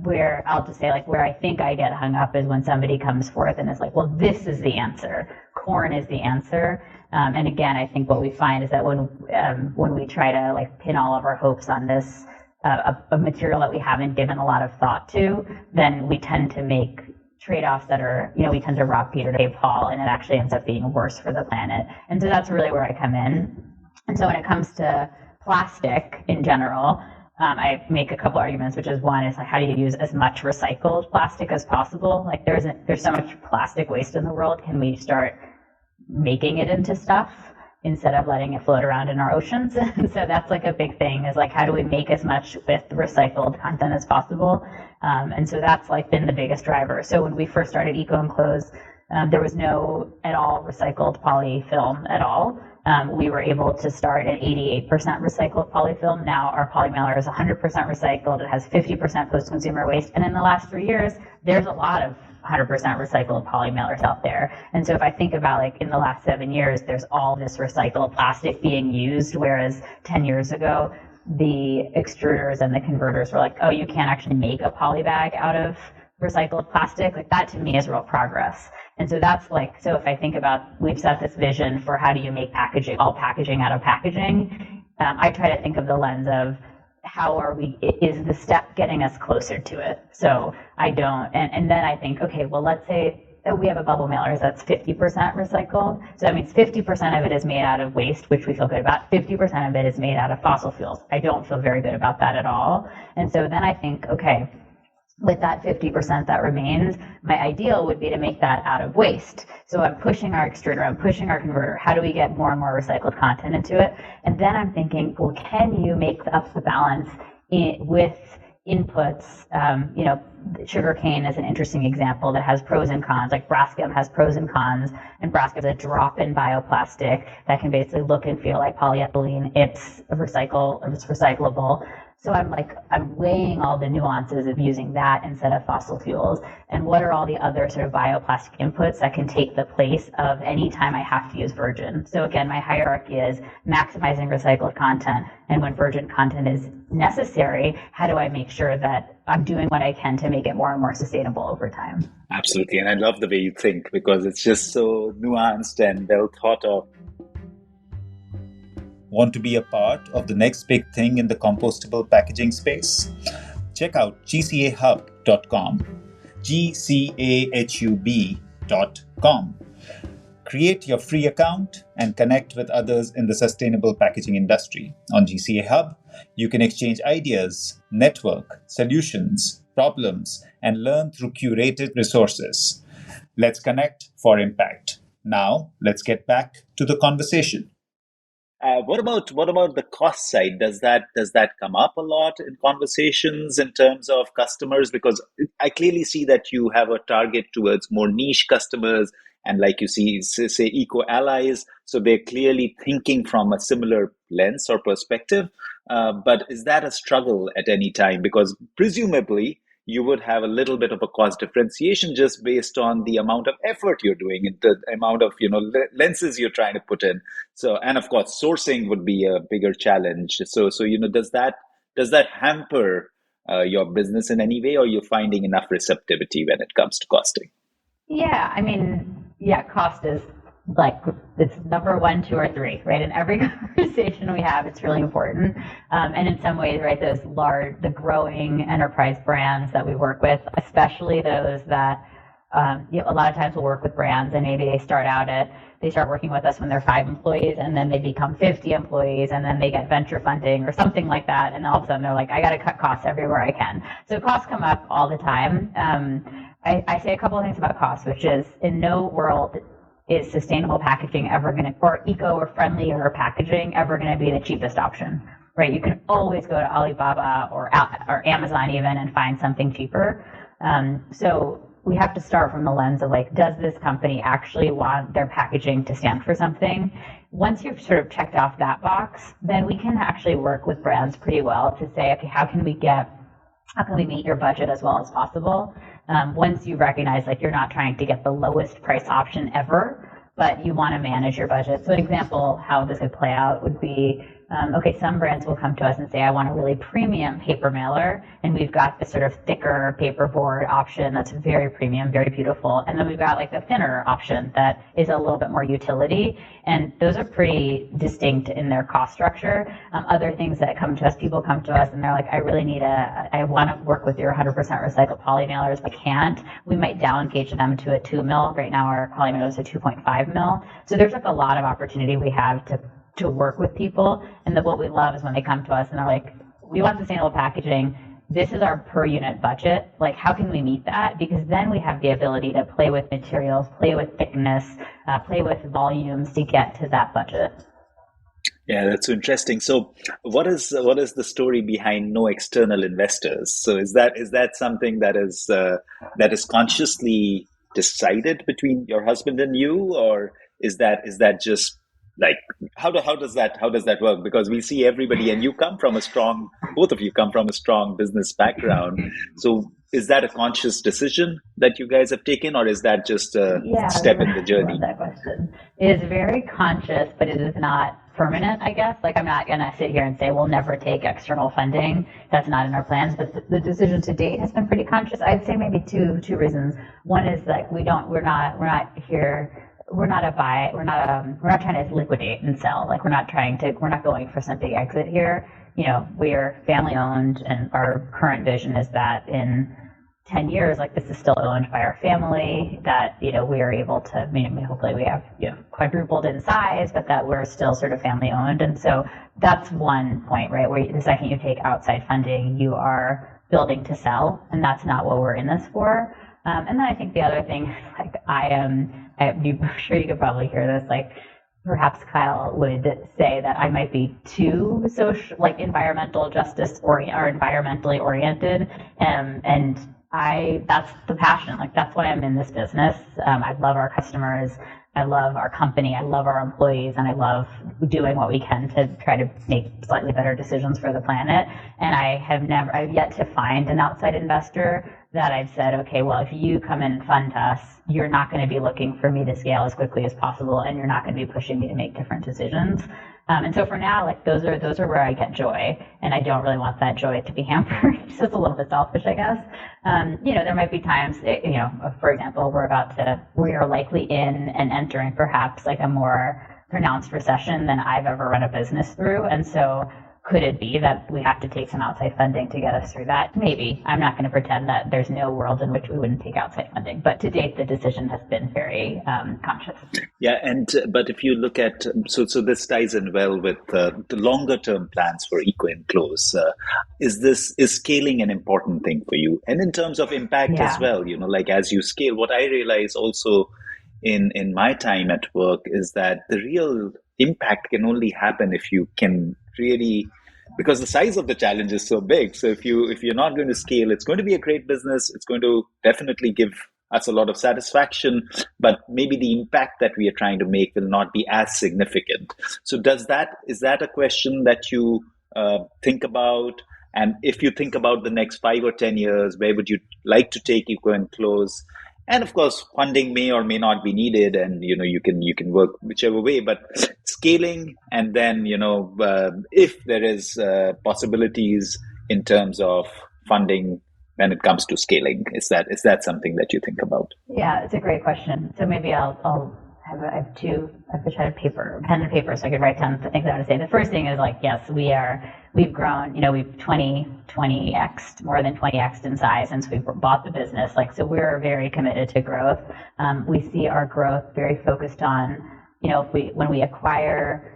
Where I'll just say, like, where I think I get hung up is when somebody comes forth and is like, well, this is the answer. Corn is the answer. And again, I think what we find is that when we try to like pin all of our hopes on this a material that we haven't given a lot of thought to, then we tend to make trade-offs that are, we tend to rob Peter to pay Paul, and it actually ends up being worse for the planet. And so that's really where I come in. And so when it comes to plastic in general, I make a couple arguments, which is one is like, how do you use as much recycled plastic as possible? Like there's so much plastic waste in the world. Can we start making it into stuff instead of letting it float around in our oceans? And so that's like a big thing, is like, how do we make as much with recycled content as possible? And so that's like been the biggest driver. So when we first started EcoEnclose, there was no at all recycled poly film at all. We were able to start at 88% recycled polyfilm. Now our poly mailer is 100% recycled. It has 50% post-consumer waste. And in the last 3 years, there's a lot of 100% recycled poly mailers out there. And so if I think about like in the last 7 years, there's all this recycled plastic being used, whereas 10 years ago, the extruders and the converters were like, oh, you can't actually make a poly bag out of recycled plastic. Like that to me is real progress. And so that's like, so if I think about, we've set this vision for how do you make all packaging out of packaging, I try to think of the lens of how is the step getting us closer to it? So I don't, and then I think, okay, well, let's say that we have a bubble mailer that's 50% recycled. So that means 50% of it is made out of waste, which we feel good about. 50% of it is made out of fossil fuels. I don't feel very good about that at all. And so then I think, okay, with that 50% that remains, my ideal would be to make that out of waste. So I'm pushing our extruder, I'm pushing our converter. How do we get more and more recycled content into it? And then I'm thinking, well, can you make up the balance with inputs? Sugarcane is an interesting example that has pros and cons. Like Braskem has pros and cons, and Braskem is a drop-in bioplastic that can basically look and feel like polyethylene. It's recyclable. So I'm weighing all the nuances of using that instead of fossil fuels, and what are all the other sort of bioplastic inputs that can take the place of any time I have to use virgin. So again, my hierarchy is maximizing recycled content, and when virgin content is necessary, how do I make sure that I'm doing what I can to make it more and more sustainable over time? Absolutely. And I love the way you think, because it's just so nuanced and well thought of. Want to be a part of the next big thing in the compostable packaging space? Check out gcahub.com. gcahub.com. Create your free account and connect with others in the sustainable packaging industry. On GCA Hub, you can exchange ideas, network, solutions, problems, and learn through curated resources. Let's connect for impact. Now, let's get back to the conversation. What about the cost side? Does that come up a lot in conversations in terms of customers? Because I clearly see that you have a target towards more niche customers, and like you see, say eco allies. So they're clearly thinking from a similar lens or perspective. But is that a struggle at any time? Because presumably you would have a little bit of a cost differentiation just based on the amount of effort you're doing and the amount of lenses you're trying to put in. So, and of course, sourcing would be a bigger challenge. So does that hamper your business in any way, or you're finding enough receptivity when it comes to costing? Yeah, I mean, yeah, cost is like it's number one, two, or three, right? In every conversation we have, it's really important. And in some ways, right, the growing enterprise brands that we work with, especially those that, a lot of times we'll work with brands and maybe they start working with us when they're 5 employees, and then they become 50 employees, and then they get venture funding or something like that, and all of a sudden they're like, I got to cut costs everywhere I can. So costs come up all the time. I say a couple of things about costs, which is in no world is sustainable packaging ever going to, or eco or friendly or packaging ever going to be the cheapest option, right? You can always go to Alibaba or Amazon even and find something cheaper. So we have to start from the lens of like, does this company actually want their packaging to stand for something? Once you've sort of checked off that box, then we can actually work with brands pretty well to say, okay, how can we meet your budget as well as possible? Once you recognize like you're not trying to get the lowest price option ever, but you want to manage your budget. So an example how this could play out would be, okay, some brands will come to us and say, I want a really premium paper mailer, and we've got this sort of thicker paperboard option that's very premium, very beautiful, and then we've got like the thinner option that is a little bit more utility, and those are pretty distinct in their cost structure. Other things that come to us, people come to us and they're like, I want to work with your 100% recycled poly mailers, but I can't. We might down gauge them to a 2 mil. Right now our poly mailer is a 2.5 mil. So there's like a lot of opportunity we have to work with people. And what we love is when they come to us and they're like, we want sustainable packaging. This is our per unit budget. Like, how can we meet that? Because then we have the ability to play with materials, play with thickness, play with volumes to get to that budget. Yeah, that's so interesting. So what is the story behind no external investors? So is that something that is consciously decided between your husband and you, or is that just like how does that work? Because we see everybody, and both of you come from a strong business background. So is that a conscious decision that you guys have taken, or is that just a step in the journey? I love that question. It is very conscious, but it is not permanent, I guess. Like, I'm not going to sit here and say we'll never take external funding. That's not in our plans. But the decision to date has been pretty conscious. I'd say maybe two reasons. One is that we're not trying to liquidate and sell. Like, we're not going for some big exit here. We are family owned, and our current vision is that in 10 years, like, this is still owned by our family, that, we are able to, hopefully we have, quadrupled in size, but that we're still sort of family owned. And so that's one point, right? Where the second you take outside funding, you are building to sell, and that's not what we're in this for. And then I think the other thing, like, I'm sure you could probably hear this, like, perhaps Kyle would say that I might be too social, like environmental justice or environmentally oriented. And that's the passion. Like, that's why I'm in this business. I love our customers. I love our company. I love our employees, and I love doing what we can to try to make slightly better decisions for the planet. And I've yet to find an outside investor that I've said, okay, well, if you come in and fund us, you're not going to be looking for me to scale as quickly as possible, and you're not going to be pushing me to make different decisions. And so for now, like, those are where I get joy, and I don't really want that joy to be hampered. So it's a little bit selfish, I guess. There might be times, for example, we are likely in and entering perhaps like a more pronounced recession than I've ever run a business through. And so could it be that we have to take some outside funding to get us through that? Maybe. I'm not going to pretend that there's no world in which we wouldn't take outside funding. But to date, the decision has been very conscious. Yeah, but if you look at, so this ties in well with the longer term plans for EcoEnclose. Is scaling an important thing for you? And in terms of impact as well, like, as you scale, what I realize also in my time at work is that the real impact can only happen if you can really, because the size of the challenge is so big. So if you're not going to scale, it's going to be a great business. It's going to definitely give us a lot of satisfaction, but maybe the impact that we are trying to make will not be as significant. So is that a question that you think about? And if you think about the next 5 or 10 years, where would you like to take EcoEnclose? And of course, funding may or may not be needed, and you can work whichever way. But scaling, and then if there is possibilities in terms of funding when it comes to scaling, is that something that you think about? Yeah, it's a great question. So maybe I'll I have pen and paper, so I could write down the things I want to say. The first thing is like, yes, we've grown, we've 20x, more than 20x in size since we bought the business. Like, so we're very committed to growth. We see our growth very focused on, when we acquire,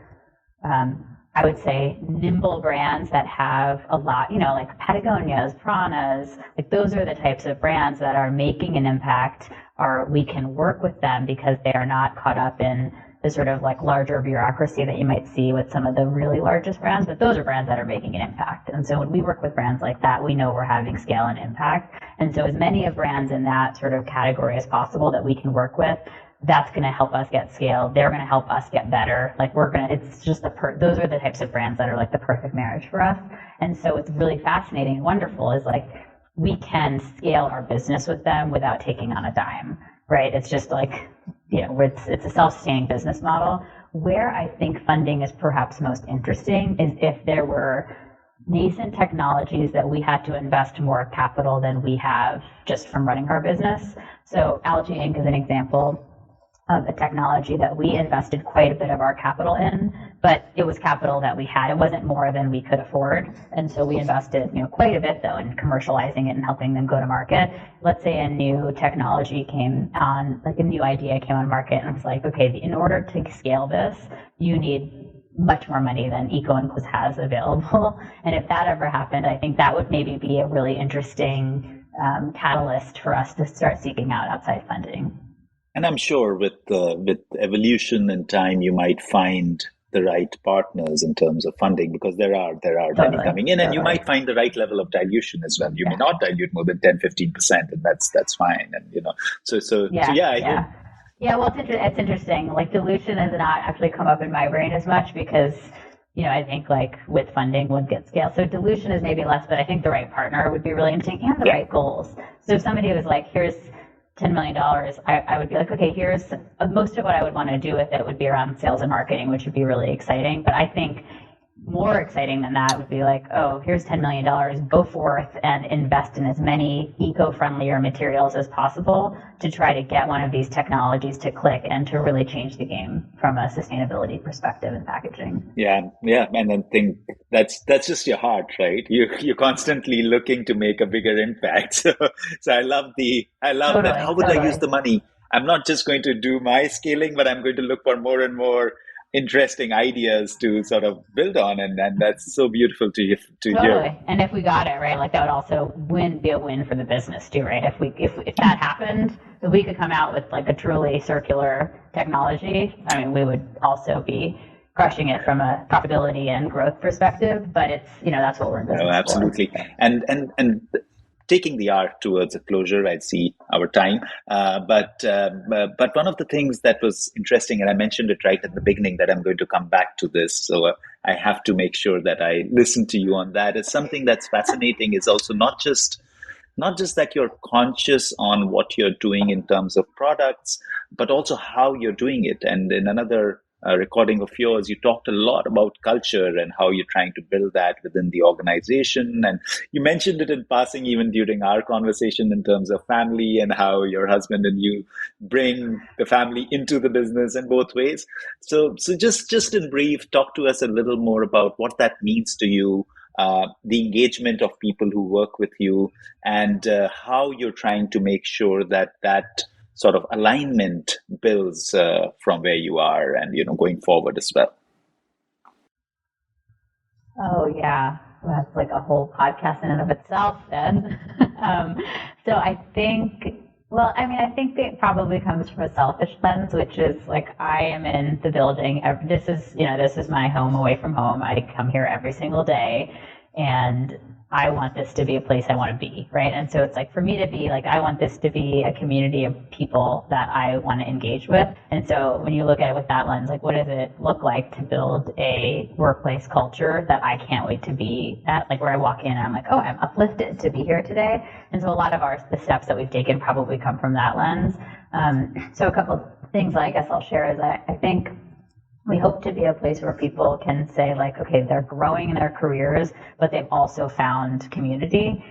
I would say nimble brands that have a lot, like Patagonia's, Prana's, like those are the types of brands that are making an impact, or we can work with them because they are not caught up in the sort of like larger bureaucracy that you might see with some of the really largest brands, but those are brands that are making an impact. And so when we work with brands like that, we know we're having scale and impact. And so as many of brands in that sort of category as possible that we can work with, that's going to help us get scale. They're going to help us get better. Like it's just those are the types of brands that are like the perfect marriage for us. And so what's really fascinating and wonderful is like, we can scale our business with them without taking on a dime, right? It's just like, it's a self-sustaining business model. Where I think funding is perhaps most interesting is if there were nascent technologies that we had to invest more capital than we have just from running our business. So Algae Inc. is an example of a technology that we invested quite a bit of our capital in, but it was capital that we had. It wasn't more than we could afford. And so we invested, quite a bit though in commercializing it and helping them go to market. Let's say a new technology came on, like a new idea came on market, and it's like, okay, in order to scale this, you need much more money than EcoEnclose has available. And if that ever happened, I think that would maybe be a really interesting catalyst for us to start seeking out outside funding. And I'm sure with evolution and time, you might find the right partners in terms of funding, because there are Totally. many coming in, and you might find the right level of dilution as well. You may not dilute more than 10-15%, and that's fine. And Yeah, well, it's interesting. Like dilution has not actually come up in my brain as much because, I think like with funding would get scale. So dilution is maybe less, but I think the right partner would be really interesting, and the right goals. So if somebody was like, here's $10 million, I would be like, okay, here's most of what I would want to do with it would be around sales and marketing, which would be really exciting. But I think more exciting than that would be like, oh, here's $10 million, go forth and invest in as many eco-friendlier materials as possible to try to get one of these technologies to click and to really change the game from a sustainability perspective in packaging. Yeah. And then think that's just your heart, right? You're constantly looking to make a bigger impact. So I love that. How would I use the money? I'm not just going to do my scaling, but I'm going to look for more and more interesting ideas to sort of build on, and that's so beautiful to hear. And if we got it right, like that would also be a win for the business too, right? If that happened, if we could come out with like a truly circular technology, I mean, we would also be crushing it from a profitability and growth perspective. But it's that's what we're in business for. Absolutely. And taking the art towards a closure, I see our time. But one of the things that was interesting, and I mentioned it right at the beginning, that I'm going to come back to this, so I have to make sure that I listen to you on that. Is something that's fascinating is also not just that you're conscious on what you're doing in terms of products, but also how you're doing it. And in another recording of yours, you talked a lot about culture and how you're trying to build that within the organization. And you mentioned it in passing even during our conversation in terms of family and how your husband and you bring the family into the business in both ways. So just in brief, talk to us a little more about what that means to you, the engagement of people who work with you, and how you're trying to make sure that sort of alignment builds from where you are and going forward as well. Oh yeah, that's like a whole podcast in and of itself then. So I think it probably comes from a selfish lens, which is like, I am in the building. This is my home away from home. I come here every single day, and I want this to be a place I want to be, right? And so it's like, for me to be like, I want this to be a community of people that I want to engage with. And so when you look at it with that lens, like, what does it look like to build a workplace culture that I can't wait to be at? Like, where I walk in and I'm like, oh, I'm uplifted to be here today. And so a lot of the steps that we've taken probably come from that lens. So a couple of things I guess I'll share is I think we hope to be a place where people can say like, okay, they're growing in their careers, but they've also found community.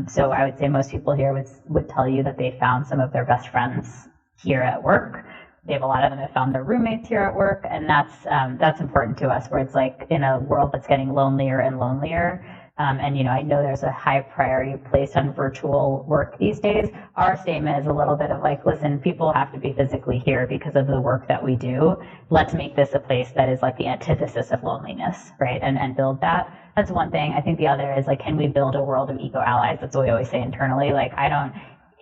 So I would say most people here would tell you that they found some of their best friends here at work. a lot of them have found their roommates here at work, and that's important to us. Where it's like in a world that's getting lonelier and lonelier. And I know there's a high priority placed on virtual work these days. Our statement is a little bit of like, listen, people have to be physically here because of the work that we do. Let's make this a place that is like the antithesis of loneliness, right? And build that. That's one thing. I think the other is like, can we build a world of eco allies? That's what we always say internally. Like,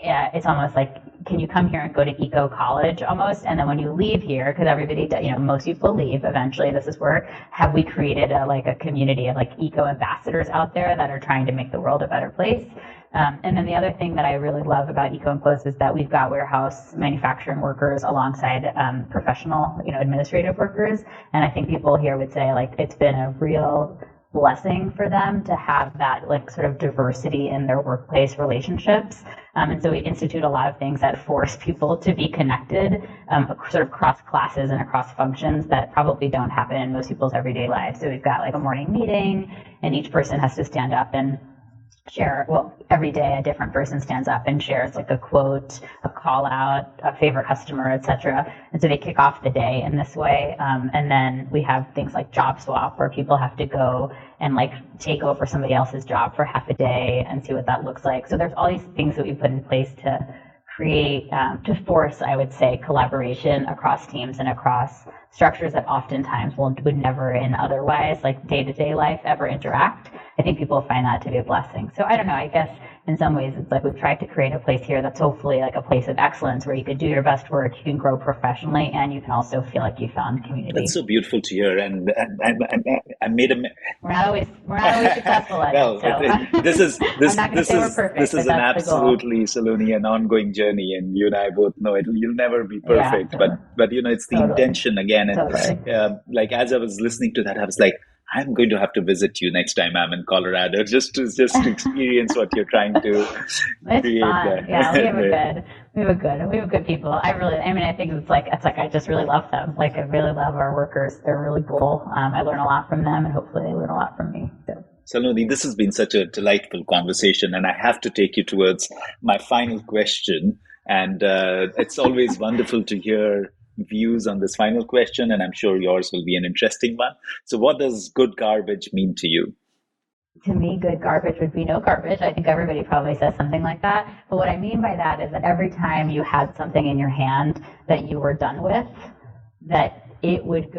it's almost like, can you come here and go to eco college almost? And then when you leave here, because everybody, most people leave eventually, this is where, have we created a community of like eco ambassadors out there that are trying to make the world a better place? And then the other thing that I really love about EcoEnclose is that we've got warehouse manufacturing workers alongside professional, administrative workers. And I think people here would say like it's been a real blessing for them to have that like sort of diversity in their workplace relationships. And so we institute a lot of things that force people to be connected, sort of across classes and across functions that probably don't happen in most people's everyday lives. So we've got like a morning meeting, and each person has to stand up and share, every day a different person stands up and shares like a quote, a call out, a favorite customer, etc. And so they kick off the day in this way. And then we have things like job swap where people have to go and like take over somebody else's job for half a day and see what that looks like. So there's all these things that we put in place to create, to force, I would say, collaboration across teams and across structures that oftentimes would never in otherwise like day-to-day life ever interact. I think people find that to be a blessing. So I don't know, I guess in some ways it's like we've tried to create a place here that's hopefully like a place of excellence where you can do your best work, you can grow professionally, and you can also feel like you found community. That's so beautiful to hear. And I made a... We're not always successful at it. So. This is an absolutely, Saloni, an ongoing journey, and you and I both know you'll never be perfect. Yeah, but it's the intention again. And like as I was listening to that, I was like, I'm going to have to visit you next time I'm in Colorado just to experience what you're trying to create fun. there. Yeah, we have good people. I think it's like I just really love them. Like I really love our workers. They're really cool. I learn a lot from them, and hopefully they learn a lot from me. So. Saloni, this has been such a delightful conversation, and I have to take you towards my final question. And it's always wonderful to hear views on this final question, and I'm sure yours will be an interesting one. So what does good garbage mean to you? To me, good garbage would be no garbage. I think everybody probably says something like that. But what I mean by that is that every time you had something in your hand that you were done with, that it would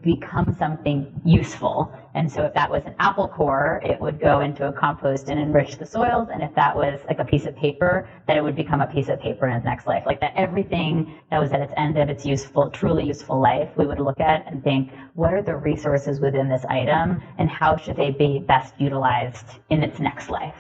become something useful. And so if that was an apple core, it would go into a compost and enrich the soils. And if that was like a piece of paper, then it would become a piece of paper in its next life. Like that everything that was at its end of its truly useful life, we would look at and think, what are the resources within this item and how should they be best utilized in its next life?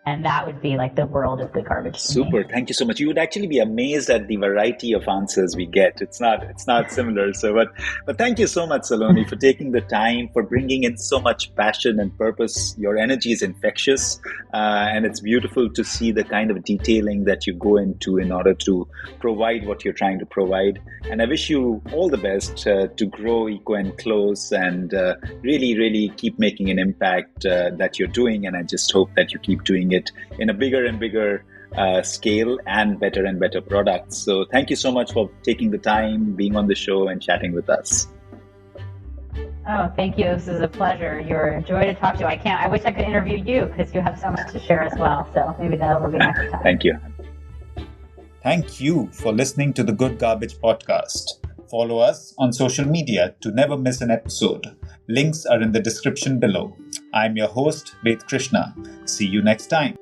And that would be like the world of good garbage. Super. Thank you so much. You would actually be amazed at the variety of answers we get. It's not similar. So, but thank you so much, Saloni, for taking the time, for bringing in so much passion and purpose. Your energy is infectious, and it's beautiful to see the kind of detailing that you go into in order to provide what you're trying to provide. And I wish you all the best to grow EcoEnclose and really, really keep making an impact that you're doing. And I just hope that you keep doing it in a bigger and bigger scale and better products. So thank you so much for taking the time, being on the show and chatting with us. Oh, thank you. This is a pleasure. You're a joy to talk to. I wish I could interview you because you have so much to share as well. So maybe that'll be next time. Thank you. Thank you for listening to the Good Garbage podcast. Follow us on social media to never miss an episode. Links are in the description below. I'm your host, Ved Krishna. See you next time.